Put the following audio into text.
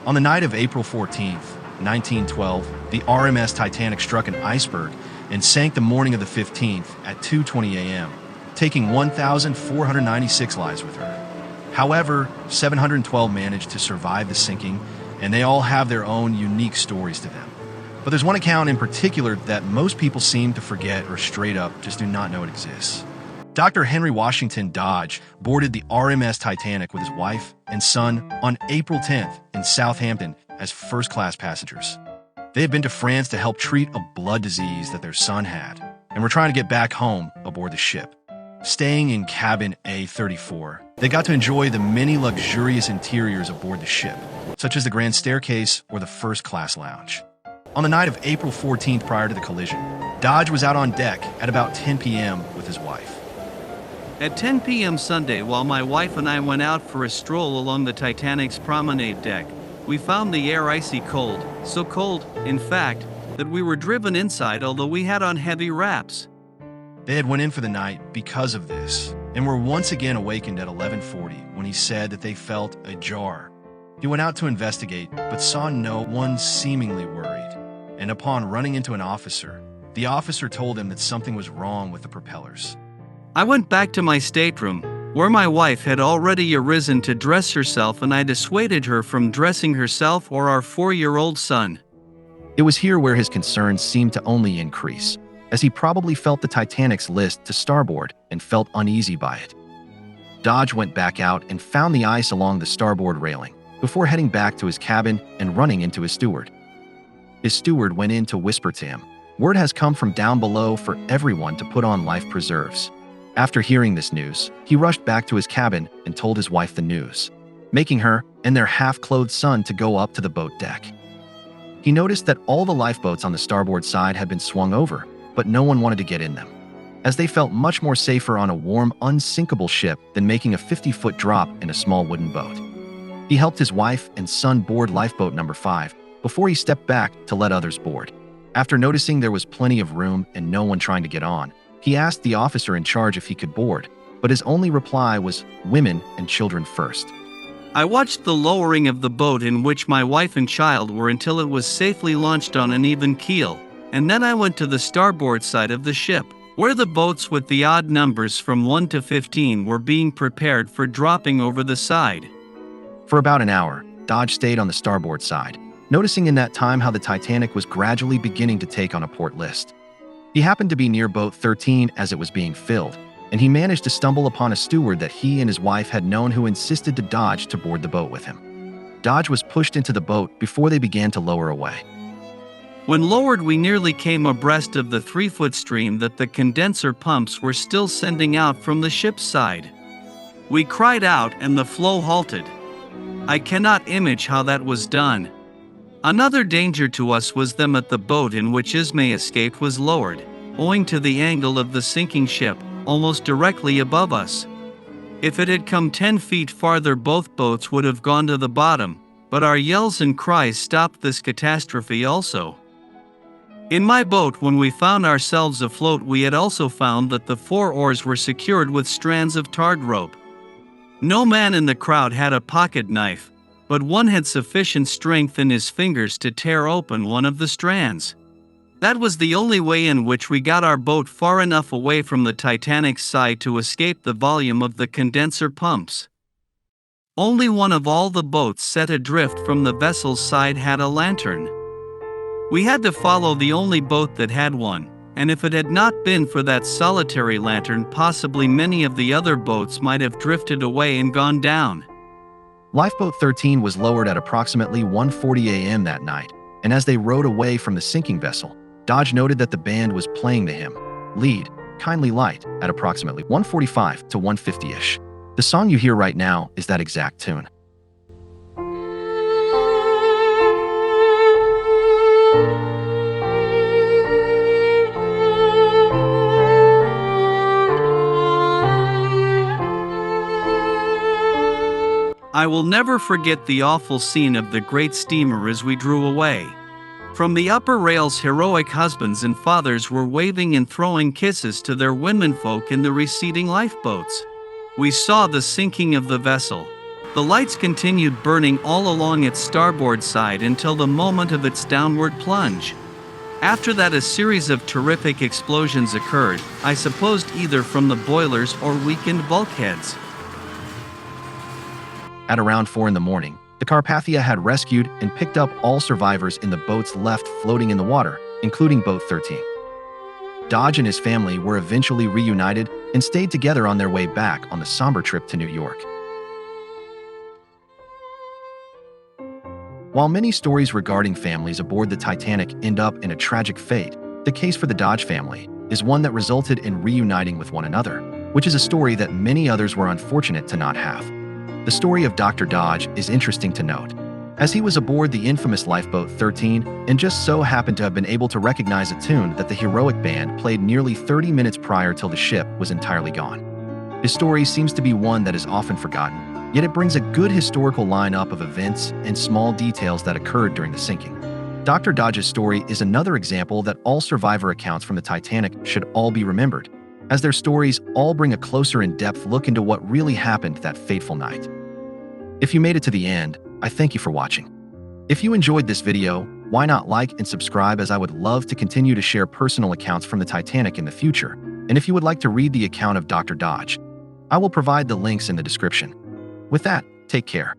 On the night of April 14th, 1912, the RMS Titanic struck an iceberg and sank the morning of the 15th at 2:20 a.m., taking 1,496 lives with her. However, 712 managed to survive the sinking, and they all have their own unique stories to them. But there's one account in particular that most people seem to forget or straight up just do not know it exists. Dr. Henry Washington Dodge boarded the RMS Titanic with his wife and son on April 10th in Southampton as first-class passengers. They had been to France to help treat a blood disease that their son had, and were trying to get back home aboard the ship. Staying in cabin A34, they got to enjoy the many luxurious interiors aboard the ship, such as the grand staircase or the first-class lounge. On the night of April 14th prior to the collision, Dodge was out on deck at about 10 p.m. with his wife. At 10 p.m. Sunday, while my wife and I went out for a stroll along the Titanic's promenade deck, we found the air icy cold, so cold, in fact, that we were driven inside although we had on heavy wraps. They had went in for the night because of this, and were once again awakened at 11:40 when he said that they felt a jar. He went out to investigate, but saw no one seemingly worried, and upon running into an officer, the officer told him that something was wrong with the propellers. I went back to my stateroom, where my wife had already arisen to dress herself, and I dissuaded her from dressing herself or our 4-year-old son. It was here where his concerns seemed to only increase, as he probably felt the Titanic's list to starboard and felt uneasy by it. Dodge went back out and found the ice along the starboard railing, before heading back to his cabin and running into his steward. His steward went in to whisper to him, "Word has come from down below for everyone to put on life preserves." After hearing this news, he rushed back to his cabin and told his wife the news, making her and their half-clothed son to go up to the boat deck. He noticed that all the lifeboats on the starboard side had been swung over, but no one wanted to get in them, as they felt much more safer on a warm, unsinkable ship than making a 50-foot drop in a small wooden boat. He helped his wife and son board lifeboat number 5 before he stepped back to let others board. After noticing there was plenty of room and no one trying to get on, he asked the officer in charge if he could board, but his only reply was women and children first. I watched the lowering of the boat in which my wife and child were until it was safely launched on an even keel, and then I went to the starboard side of the ship, where the boats with the odd numbers from 1 to 15 were being prepared for dropping over the side. For about an hour, Dodge stayed on the starboard side, noticing in that time how the Titanic was gradually beginning to take on a port list. He happened to be near boat 13 as it was being filled, and he managed to stumble upon a steward that he and his wife had known who insisted to Dodge to board the boat with him. Dodge was pushed into the boat before they began to lower away. When lowered, we nearly came abreast of the 3-foot stream that the condenser pumps were still sending out from the ship's side. We cried out and the flow halted. I cannot image how that was done. Another danger to us was them at the boat in which Ismay escaped was lowered, owing to the angle of the sinking ship, almost directly above us. If it had come 10 feet farther, both boats would have gone to the bottom, but our yells and cries stopped this catastrophe also. In my boat, when we found ourselves afloat, we had also found that the 4 oars were secured with strands of tarred rope. No man in the crowd had a pocket knife, but one had sufficient strength in his fingers to tear open one of the strands. That was the only way in which we got our boat far enough away from the Titanic's side to escape the volume of the condenser pumps. Only one of all the boats set adrift from the vessel's side had a lantern. We had to follow the only boat that had one, and if it had not been for that solitary lantern, possibly many of the other boats might have drifted away and gone down. Lifeboat 13 was lowered at approximately 1:40 a.m. that night, and as they rowed away from the sinking vessel, Dodge noted that the band was playing the hymn, Lead, Kindly Light, at approximately 1:45 to 1:50-ish. The song you hear right now is that exact tune. I will never forget the awful scene of the great steamer as we drew away. From the upper rails, heroic husbands and fathers were waving and throwing kisses to their womenfolk in the receding lifeboats. We saw the sinking of the vessel. The lights continued burning all along its starboard side until the moment of its downward plunge. After that, a series of terrific explosions occurred, I supposed either from the boilers or weakened bulkheads. At around 4 in the morning, the Carpathia had rescued and picked up all survivors in the boats left floating in the water, including Boat 13. Dodge and his family were eventually reunited and stayed together on their way back on the somber trip to New York. While many stories regarding families aboard the Titanic end up in a tragic fate, the case for the Dodge family is one that resulted in reuniting with one another, which is a story that many others were unfortunate to not have. The story of Dr. Dodge is interesting to note, as he was aboard the infamous lifeboat 13 and just so happened to have been able to recognize a tune that the heroic band played nearly 30 minutes prior till the ship was entirely gone. His story seems to be one that is often forgotten, yet it brings a good historical lineup of events and small details that occurred during the sinking. Dr. Dodge's story is another example that all survivor accounts from the Titanic should all be remembered, as their stories all bring a closer in-depth look into what really happened that fateful night. If you made it to the end, I thank you for watching. If you enjoyed this video, why not like and subscribe, as I would love to continue to share personal accounts from the Titanic in the future. And if you would like to read the account of Dr. Dodge, I will provide the links in the description. With that, take care.